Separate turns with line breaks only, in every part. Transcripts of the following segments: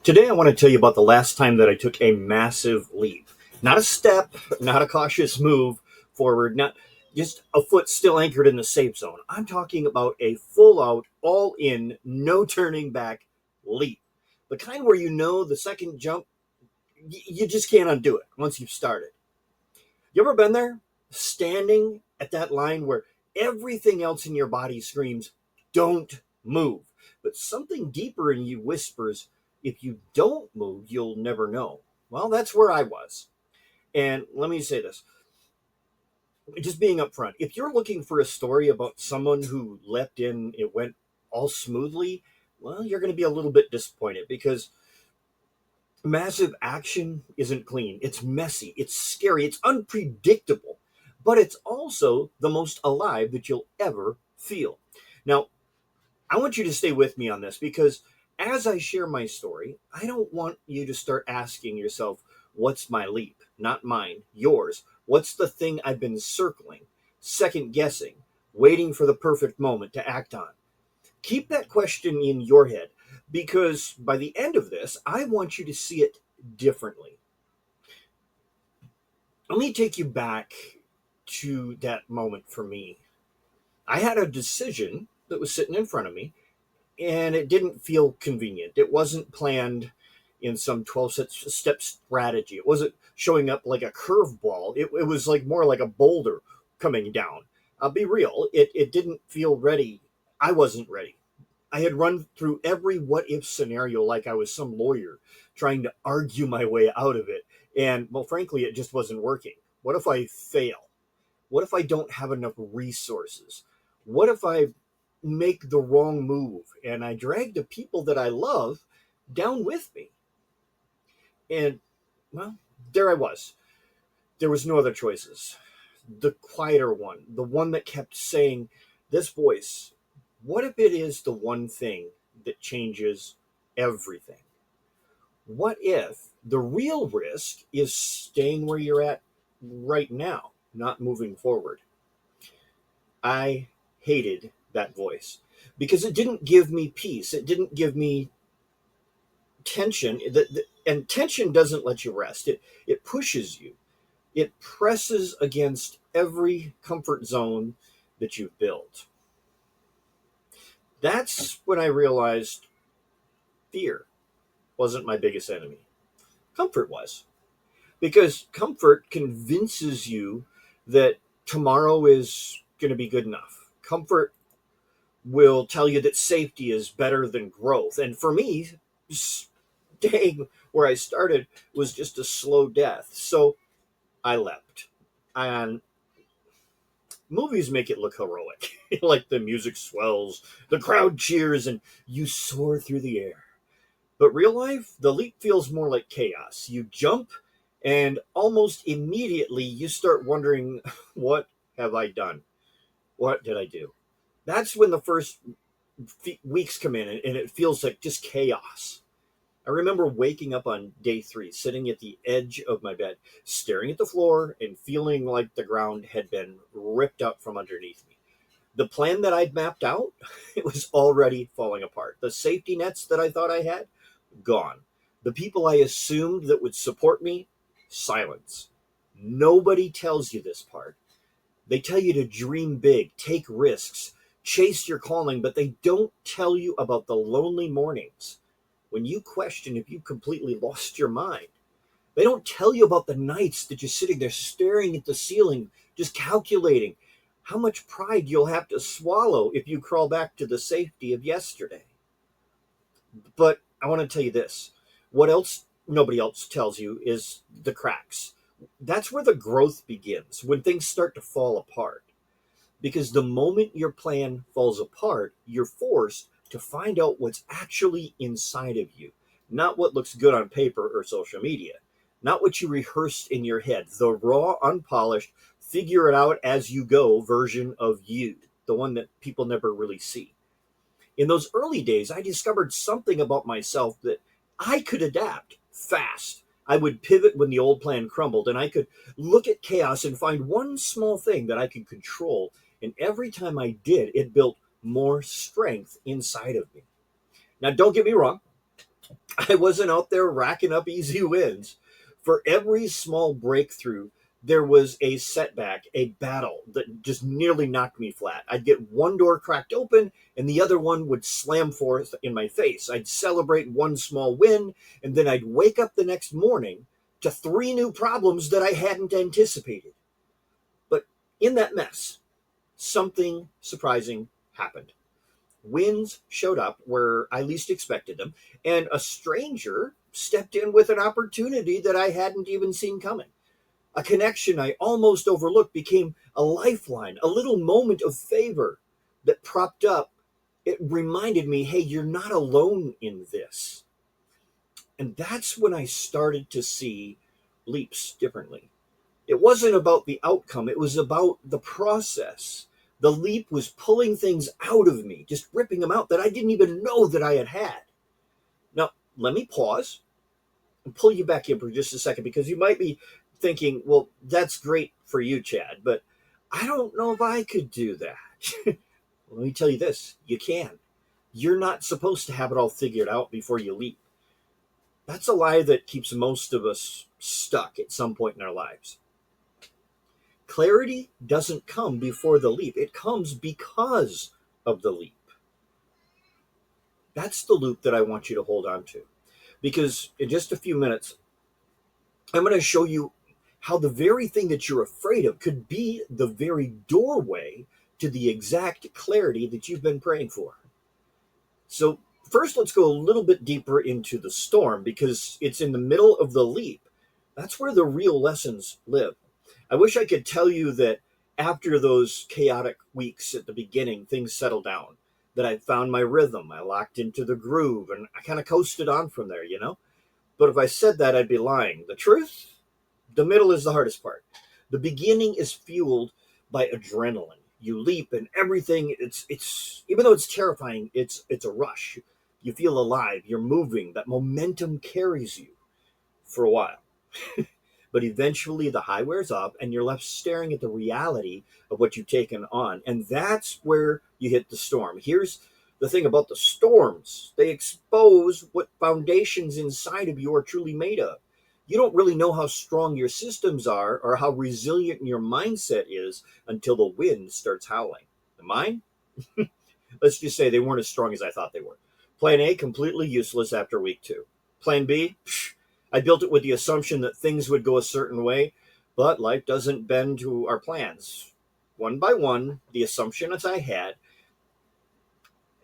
Today, I want to tell you about the last time that I took a massive leap. Not a step, not a cautious move forward, not just a foot still anchored in the safe zone. I'm talking about a full out, all in, no turning back leap. The kind where you know the second jump, you just can't undo it once you've started. You ever been there? Standing at that line where everything else in your body screams, don't move. But something deeper in you whispers, if you don't move, you'll never know. Well, that's where I was. And let me say this, just being upfront, if you're looking for a story about someone who leapt in, it went all smoothly, well, you're going to be a little bit disappointed because massive action isn't clean. It's messy, it's scary, it's unpredictable, but it's also the most alive that you'll ever feel. Now, I want you to stay with me on this because as I share my story, I don't want you to start asking yourself, what's my leap? Not mine, yours. What's the thing I've been circling, second guessing, waiting for the perfect moment to act on? Keep that question in your head because by the end of this, I want you to see it differently. Let me take you back to that moment for me. I had a decision that was sitting in front of me, and it didn't feel convenient. It wasn't planned in some 12 step strategy. It wasn't showing up like a curveball. It was like more like a boulder coming down. I'll be real, it didn't feel ready. I wasn't ready. I had run through every what if scenario like I was some lawyer trying to argue my way out of it. And well, frankly, it just wasn't working. What if I fail? What if I don't have enough resources? What if I make the wrong move and I drag the people that I love down with me? And well, there I was. There was no other choices. The quieter one, the one that kept saying, this voice, what if it is the one thing that changes everything? What if the real risk is staying where you're at right now, not moving forward? I hated that voice because it didn't give me peace. It didn't give me tension. And tension doesn't let you rest. It pushes you. It presses against every comfort zone that you've built. That's when I realized fear wasn't my biggest enemy. Comfort was. Because comfort convinces you that tomorrow is going to be good enough. Comfort will tell you that safety is better than growth. And for me, staying where I started was just a slow death. So I leapt. And movies make it look heroic. Like the music swells, the crowd cheers, and you soar through the air. But real life, the leap feels more like chaos. You jump, and almost immediately you start wondering, what have I done? What did I do? That's when the first weeks come in, and it feels like just chaos. I remember waking up on day three, sitting at the edge of my bed, staring at the floor and feeling like the ground had been ripped up from underneath me. The plan that I'd mapped out, it was already falling apart. The safety nets that I thought I had, gone. The people I assumed that would support me, silence. Nobody tells you this part. They tell you to dream big, take risks, chase your calling, but they don't tell you about the lonely mornings when you question if you completely lost your mind. They don't tell you about the nights that you're sitting there staring at the ceiling, just calculating how much pride you'll have to swallow if you crawl back to the safety of yesterday. But I want to tell you this, what else nobody else tells you is the cracks. That's where the growth begins, when things start to fall apart. Because the moment your plan falls apart, you're forced to find out what's actually inside of you, not what looks good on paper or social media, not what you rehearsed in your head, the raw, unpolished, figure it out as you go version of you, the one that people never really see. In those early days, I discovered something about myself that I could adapt fast. I would pivot when the old plan crumbled, and I could look at chaos and find one small thing that I could control. And every time I did, it built more strength inside of me. Now, don't get me wrong, I wasn't out there racking up easy wins. For every small breakthrough, there was a setback, a battle that just nearly knocked me flat. I'd get one door cracked open and the other one would slam forth in my face. I'd celebrate one small win, and then I'd wake up the next morning to three new problems that I hadn't anticipated. But in that mess, something surprising happened. Wins showed up where I least expected them, and a stranger stepped in with an opportunity that I hadn't even seen coming. A connection I almost overlooked became a lifeline, a little moment of favor that propped up. It reminded me, hey, you're not alone in this. And that's when I started to see leaps differently. It wasn't about the outcome, it was about the process. The leap was pulling things out of me, just ripping them out that I didn't even know that I had had. Now, let me pause and pull you back in for just a second, because you might be thinking, well, that's great for you, Chad, but I don't know if I could do that. Let me tell you this, you can. You're not supposed to have it all figured out before you leap. That's a lie that keeps most of us stuck at some point in our lives. Clarity doesn't come before the leap, it comes because of the leap. That's the loop that I want you to hold on to. Because in just a few minutes, I'm going to show you how the very thing that you're afraid of could be the very doorway to the exact clarity that you've been praying for. So, first, let's go a little bit deeper into the storm, because it's in the middle of the leap. That's where the real lessons live. I wish I could tell you that after those chaotic weeks at the beginning, things settled down, that I found my rhythm, I locked into the groove, and I kind of coasted on from there, you know? But if I said that, I'd be lying. The truth, the middle is the hardest part. The beginning is fueled by adrenaline. You leap and everything, it's even though it's terrifying, it's a rush. You feel alive, you're moving, that momentum carries you for a while. But eventually the high wears off and you're left staring at the reality of what you've taken on. And that's where you hit the storm. Here's the thing about the storms, they expose what foundations inside of you are truly made of. You don't really know how strong your systems are or how resilient your mindset is until the wind starts howling. The mine? Let's just say they weren't as strong as I thought they were. Plan A, completely useless after week 2. Plan B, I built it with the assumption that things would go a certain way, but life doesn't bend to our plans. One by one, the assumptions I had,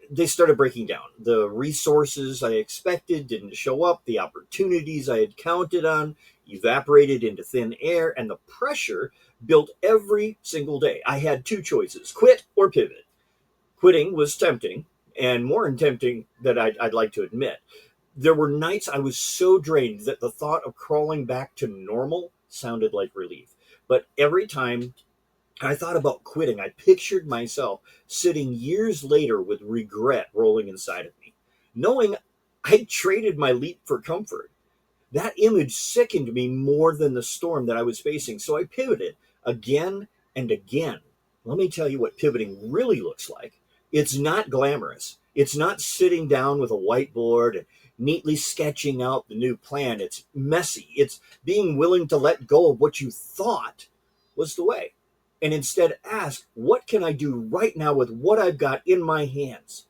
they started breaking down. The resources I expected didn't show up. The opportunities I had counted on evaporated into thin air, and the pressure built every single day. I had two choices: quit or pivot. Quitting was tempting, and more tempting than I'd like to admit. There were nights I was so drained that the thought of crawling back to normal sounded like relief. But every time I thought about quitting, I pictured myself sitting years later with regret rolling inside of me, knowing I traded my leap for comfort. That image sickened me more than the storm that I was facing, so I pivoted again and again. Let me tell you what pivoting really looks like. It's not glamorous. It's not sitting down with a whiteboard and neatly sketching out the new plan. It's messy. It's being willing to let go of what you thought was the way, and instead ask, what can I do right now with what I've got in my hands?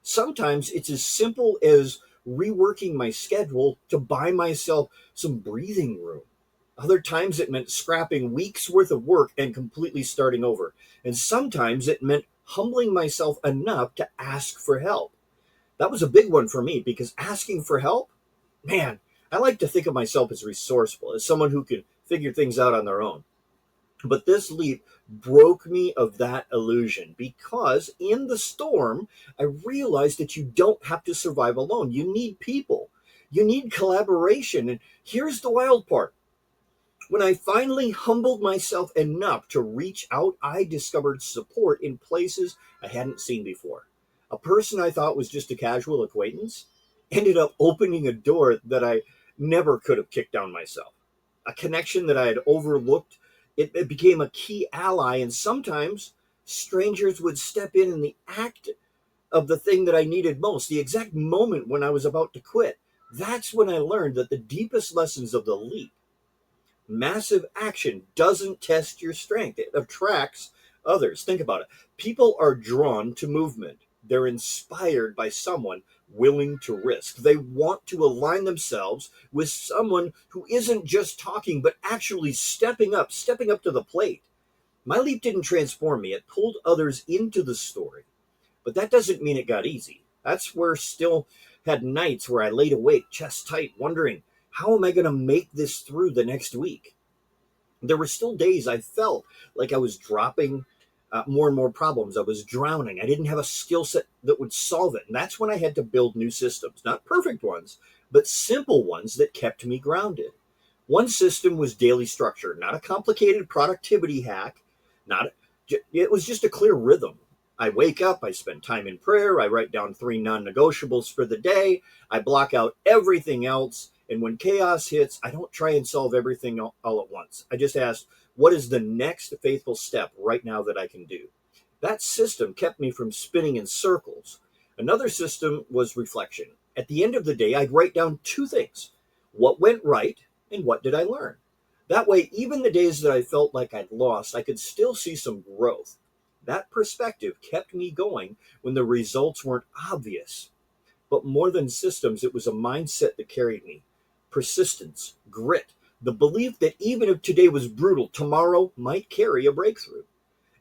Sometimes it's as simple as reworking my schedule to buy myself some breathing room. Other times it meant scrapping weeks worth of work and completely starting over. And sometimes it meant humbling myself enough to ask for help. That was a big one for me, because asking for help, man, I like to think of myself as resourceful, as someone who can figure things out on their own. But this leap broke me of that illusion, because in the storm, I realized that you don't have to survive alone. You need people, you need collaboration. And here's the wild part: when I finally humbled myself enough to reach out, I discovered support in places I hadn't seen before. A person I thought was just a casual acquaintance ended up opening a door that I never could have kicked down myself. A connection that I had overlooked, it became a key ally, and sometimes strangers would step in the act of the thing that I needed most, the exact moment when I was about to quit. That's when I learned that the deepest lessons of the leap, massive action, doesn't test your strength. It attracts others. Think about it. People are drawn to movement. They're inspired by someone willing to risk. They want to align themselves with someone who isn't just talking, but actually stepping up to the plate. My leap didn't transform me. It pulled others into the story. But that doesn't mean it got easy. That's where still had nights where I laid awake, chest tight, wondering, how am I going to make this through the next week? There were still days I felt like I was dropping more and more problems. I was drowning. I didn't have a skill set that would solve it. And that's when I had to build new systems, not perfect ones, but simple ones that kept me grounded. One system was daily structure, not a complicated productivity hack, not it was just a clear rhythm. I wake up, I spend time in prayer, I write down 3 non-negotiables for the day, I block out everything else, and when chaos hits, I don't try and solve everything all at once. I just ask, what is the next faithful step right now that I can do? That system kept me from spinning in circles. Another system was reflection. At the end of the day, I'd write down 2 things: what went right and what did I learn? That way, even the days that I felt like I'd lost, I could still see some growth. That perspective kept me going when the results weren't obvious. But more than systems, it was a mindset that carried me: persistence, grit, the belief that even if today was brutal, tomorrow might carry a breakthrough.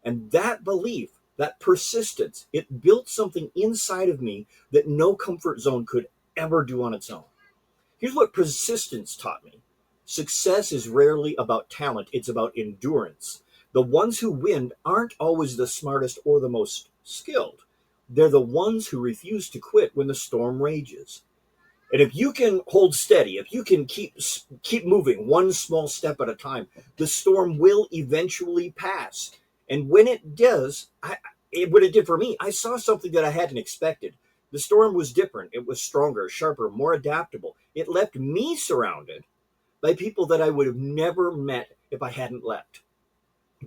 And that belief, that persistence, it built something inside of me that no comfort zone could ever do on its own. Here's what persistence taught me: success is rarely about talent, it's about endurance. The ones who win aren't always the smartest or the most skilled. They're the ones who refuse to quit when the storm rages. And if you can hold steady, if you can keep moving one small step at a time, the storm will eventually pass. And when it does, what it did for me, I saw something that I hadn't expected. The storm was different. It was stronger, sharper, more adaptable. It left me surrounded by people that I would have never met if I hadn't left.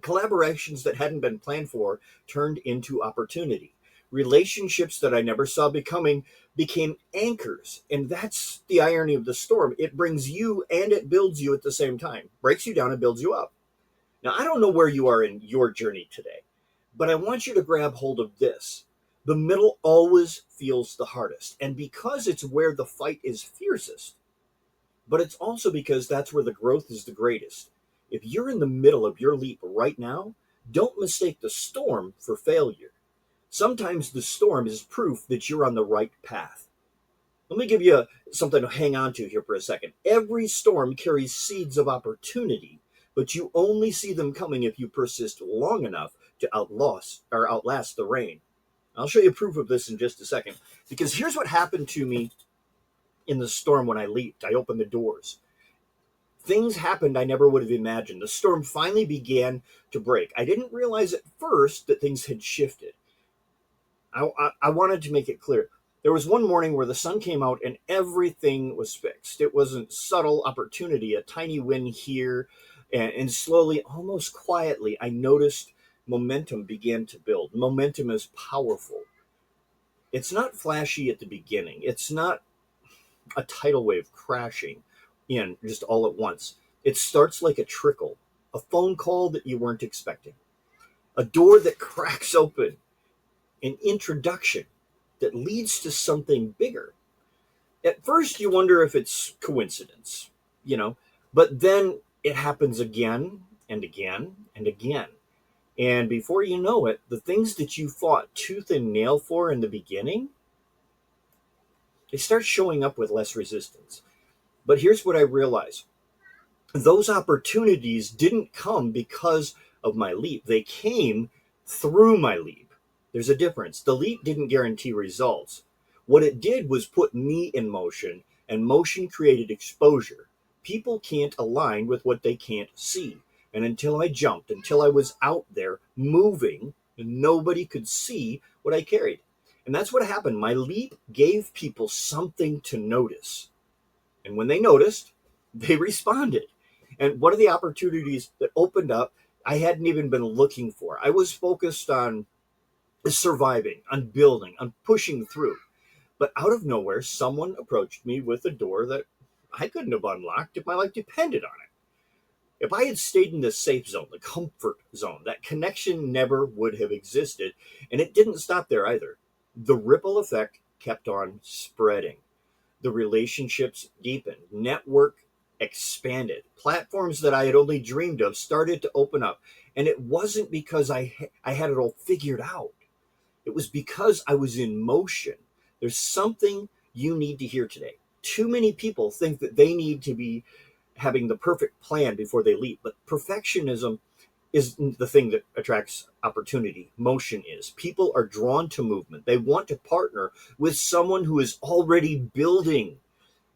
Collaborations that hadn't been planned for turned into opportunity. Relationships that I never saw becoming became anchors. And that's the irony of the storm. It brings you and it builds you at the same time, breaks you down and builds you up. Now, I don't know where you are in your journey today, but I want you to grab hold of this. The middle always feels the hardest. And because it's where the fight is fiercest, but it's also because that's where the growth is the greatest. If you're in the middle of your leap right now, don't mistake the storm for failure. Sometimes the storm is proof that you're on the right path. Let me give you something to hang on to here for a second. Every storm carries seeds of opportunity, but you only see them coming if you persist long enough to outlast the rain. I'll show you proof of this in just a second, because here's what happened to me in the storm when I leaped. I opened the doors. Things happened I never would have imagined. The storm finally began to break. I didn't realize at first that things had shifted. I wanted to make it clear. There was one morning where the sun came out and everything was fixed. It wasn't subtle opportunity, a tiny win here, and slowly, almost quietly, I noticed momentum began to build. Momentum is powerful. It's not flashy at the beginning. It's not a tidal wave crashing in just all at once. It starts like a trickle, a phone call that you weren't expecting, a door that cracks open, an introduction that leads to something bigger. At first, you wonder if it's coincidence, but then it happens again and again and again. And before you know it, the things that you fought tooth and nail for in the beginning, they start showing up with less resistance. But here's what I realized: those opportunities didn't come because of my leap, they came through my leap. There's a difference. The leap didn't guarantee results. What it did was put me in motion, and motion created exposure. People can't align with what they can't see. And until I jumped, until I was out there moving, nobody could see what I carried. And that's what happened. My leap gave people something to notice. And when they noticed, they responded. And what are the opportunities that opened up I hadn't even been looking for? I was focused on surviving, I'm building, I'm pushing through. But out of nowhere, someone approached me with a door that I couldn't have unlocked if my life depended on it. If I had stayed in the safe zone, the comfort zone, that connection never would have existed. And it didn't stop there either. The ripple effect kept on spreading. The relationships deepened, network expanded, platforms that I had only dreamed of started to open up. And it wasn't because I had it all figured out. It was because I was in motion. There's something you need to hear today. Too many people think that they need to be having the perfect plan before they leap, but perfectionism is the thing that attracts opportunity. Motion is. People are drawn to movement. They want to partner with someone who is already building,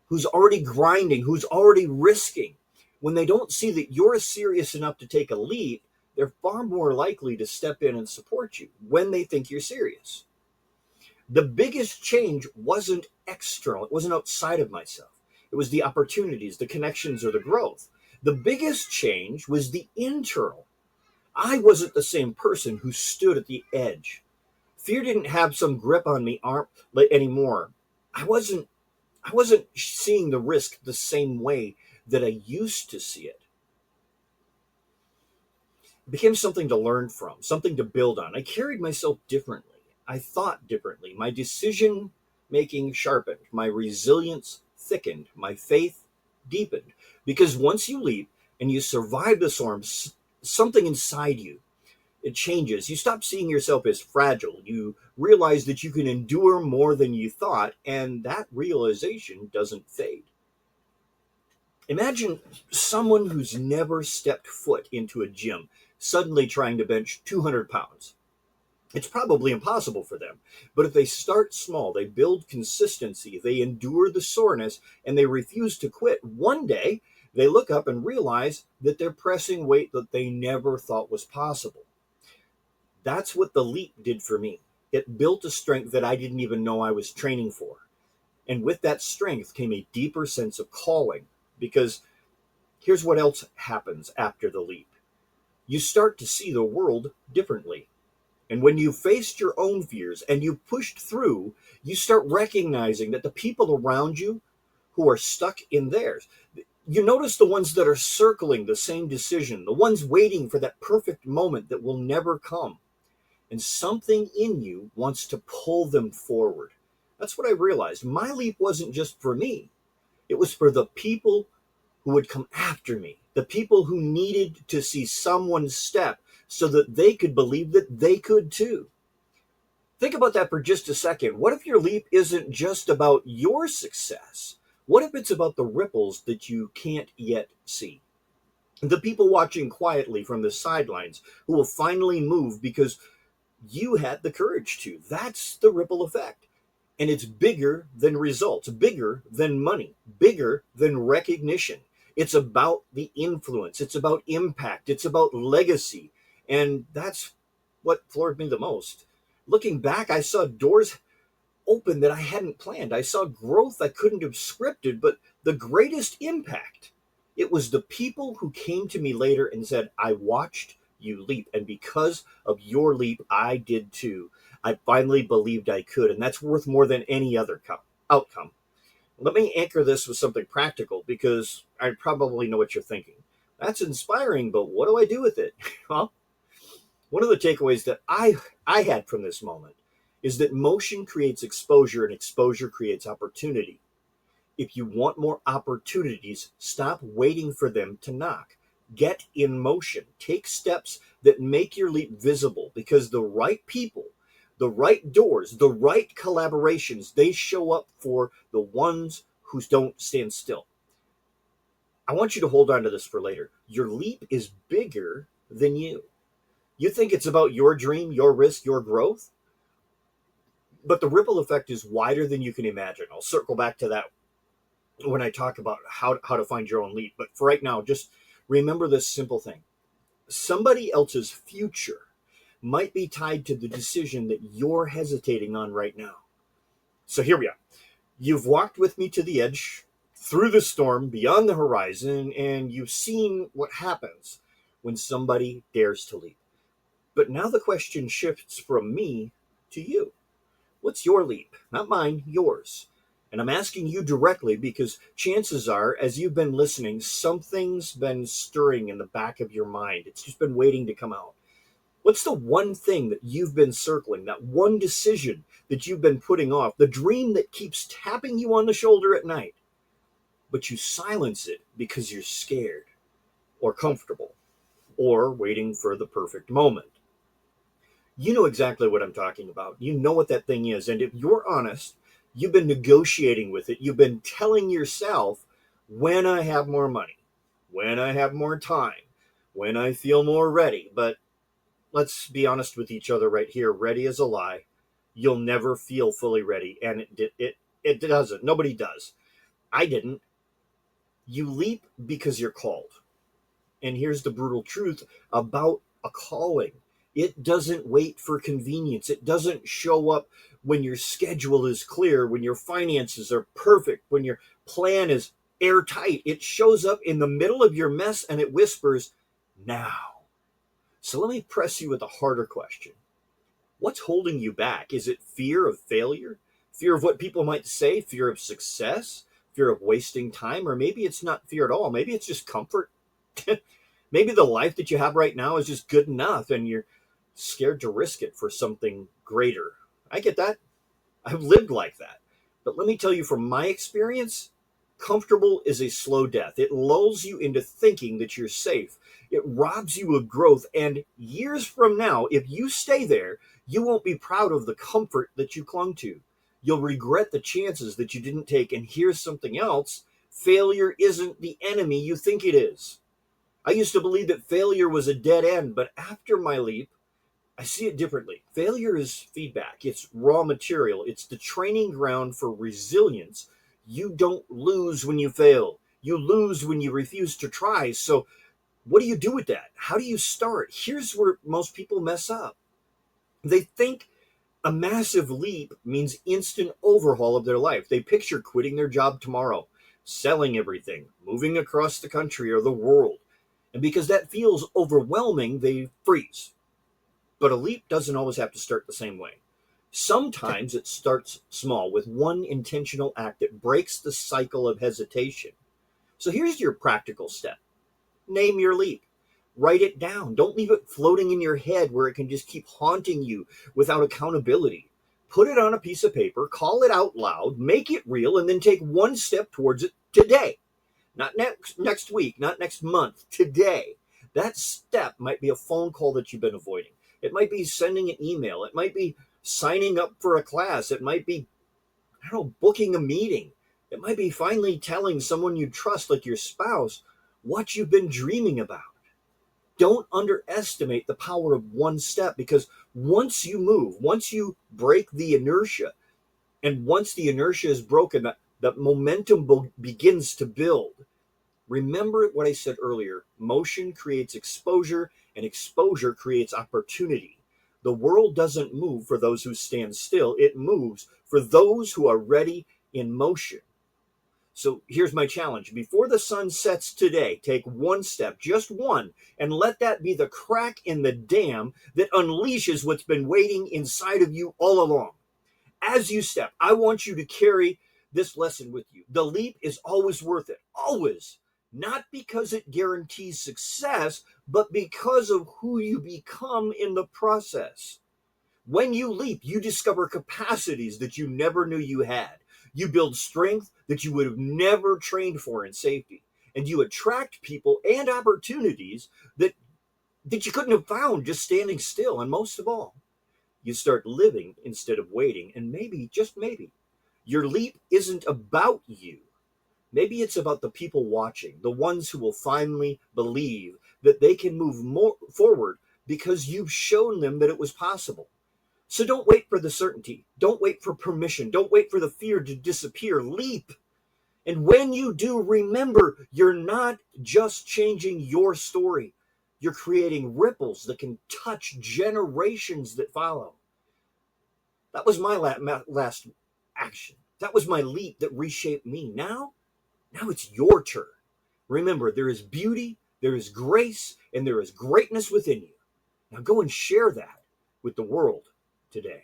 who's already grinding, who's already risking. When they don't see that you're serious enough to take a leap, they're far more likely to step in and support you when they think you're serious. The biggest change wasn't external, it wasn't outside of myself. It was the opportunities, the connections, or the growth. The biggest change was the internal. I wasn't the same person who stood at the edge. Fear didn't have some grip on me anymore. I wasn't I wasn't seeing the risk the same way that I used to see it. It became something to learn from, something to build on. I carried myself differently. I thought differently. My decision making sharpened. My resilience thickened. My faith deepened. Because once you leap and you survive the storm, something inside you, it changes. You stop seeing yourself as fragile. You realize that you can endure more than you thought, and that realization doesn't fade. Imagine someone who's never stepped foot into a gym suddenly trying to bench 200 pounds. It's probably impossible for them. But if they start small, they build consistency, they endure the soreness, and they refuse to quit, one day they look up and realize that they're pressing weight that they never thought was possible. That's what the leap did for me. It built a strength that I didn't even know I was training for. And with that strength came a deeper sense of calling. Because here's what else happens after the leap: you start to see the world differently. And when you faced your own fears and you pushed through, you start recognizing that the people around you who are stuck in theirs, you notice the ones that are circling the same decision, the ones waiting for that perfect moment that will never come. And something in you wants to pull them forward. That's what I realized. My leap wasn't just for me, it was for the people who would come after me, the people who needed to see someone step so that they could believe that they could too. Think about that for just a second. What if your leap isn't just about your success? What if it's about the ripples that you can't yet see? The people watching quietly from the sidelines who will finally move because you had the courage to. That's the ripple effect. And it's bigger than results, bigger than money, bigger than recognition. It's about the influence, it's about impact, it's about legacy. And that's what floored me the most. Looking back, I saw doors open that I hadn't planned. I saw growth I couldn't have scripted, but the greatest impact, it was the people who came to me later and said, I watched you leap, and because of your leap, I did too. I finally believed I could, and that's worth more than any other outcome. Let me anchor this with something practical because I probably know what you're thinking. That's inspiring, but what do I do with it? Well, one of the takeaways that I had from this moment is that motion creates exposure and exposure creates opportunity. If you want more opportunities, stop waiting for them to knock. Get in motion. Take steps that make your leap visible because the right people, the right doors, the right collaborations, they show up for the ones who don't stand still. I want you to hold on to this for later. Your leap is bigger than you. You think it's about your dream, your risk, your growth, but the ripple effect is wider than you can imagine. I'll circle back to that when I talk about how to find your own leap. But for right now, just remember this simple thing. Somebody else's future might be tied to the decision that you're hesitating on right now. So here we are. You've walked with me to the edge, through the storm, beyond the horizon, and you've seen what happens when somebody dares to leap. But now the question shifts from me to you. What's your leap? Not mine, yours. And I'm asking you directly because chances are, as you've been listening, something's been stirring in the back of your mind. It's just been waiting to come out. What's the one thing that you've been circling, that one decision that you've been putting off, the dream that keeps tapping you on the shoulder at night, but you silence it because you're scared or comfortable or waiting for the perfect moment? You know exactly what I'm talking about. You know what that thing is. And if you're honest, you've been negotiating with it. You've been telling yourself, when I have more money, when I have more time, when I feel more ready. But let's be honest with each other right here. Ready is a lie. You'll never feel fully ready. And it doesn't. Nobody does. I didn't. You leap because you're called. And here's the brutal truth about a calling: it doesn't wait for convenience. It doesn't show up when your schedule is clear, when your finances are perfect, when your plan is airtight. It shows up in the middle of your mess and it whispers, now. So let me press you with a harder question. What's holding you back? Is it fear of failure? Fear of what people might say? Fear of success? Fear of wasting time? Or maybe it's not fear at all. Maybe it's just comfort. Maybe the life that you have right now is just good enough and you're scared to risk it for something greater. I get that. I've lived like that. But let me tell you from my experience, comfortable is a slow death. It lulls you into thinking that you're safe. It robs you of growth. And years from now, if you stay there, you won't be proud of the comfort that you clung to. You'll regret the chances that you didn't take. And here's something else: failure isn't the enemy you think it is. I used to believe that failure was a dead end, but after my leap, I see it differently. Failure is feedback, it's raw material, it's the training ground for resilience. You don't lose when you fail, you lose when you refuse to try. So, what do you do with that? How do you start? Here's where most people mess up. They think a massive leap means instant overhaul of their life. They picture quitting their job tomorrow, selling everything, moving across the country or the world. And because that feels overwhelming, they freeze. But a leap doesn't always have to start the same way. Sometimes it starts small with one intentional act that breaks the cycle of hesitation. So here's your practical step: name your leap. Write it down. Don't leave it floating in your head where it can just keep haunting you without accountability. Put it on a piece of paper, call it out loud, make it real, and then take one step towards it today. Not next week, not next month, today. That step might be a phone call that you've been avoiding. It might be sending an email. It might be signing up for a class. It might be, I don't know, booking a meeting. It might be finally telling someone you trust, like your spouse, what you've been dreaming about. Don't underestimate the power of one step, because once you move, once you break the inertia, and once the inertia is broken, that momentum begins to build. Remember what I said earlier: motion creates exposure, and exposure creates opportunity. The world doesn't move for those who stand still, it moves for those who are ready in motion. So here's my challenge: before the sun sets today, take one step, just one, and let that be the crack in the dam that unleashes what's been waiting inside of you all along. As you step, I want you to carry this lesson with you. The leap is always worth it. Always. Not because it guarantees success, but because of who you become in the process. When you leap, you discover capacities that you never knew you had. You build strength that you would have never trained for in safety. And you attract people and opportunities that you couldn't have found just standing still. And most of all, you start living instead of waiting. And maybe, just maybe, your leap isn't about you. Maybe it's about the people watching, the ones who will finally believe that they can move more forward because you've shown them that it was possible. So don't wait for the certainty. Don't wait for permission. Don't wait for the fear to disappear. Leap. And when you do, remember, you're not just changing your story. You're creating ripples that can touch generations that follow. That was my last action. That was my leap that reshaped me. Now it's your turn. Remember, there is beauty, there is grace, and there is greatness within you. Now go and share that with the world today.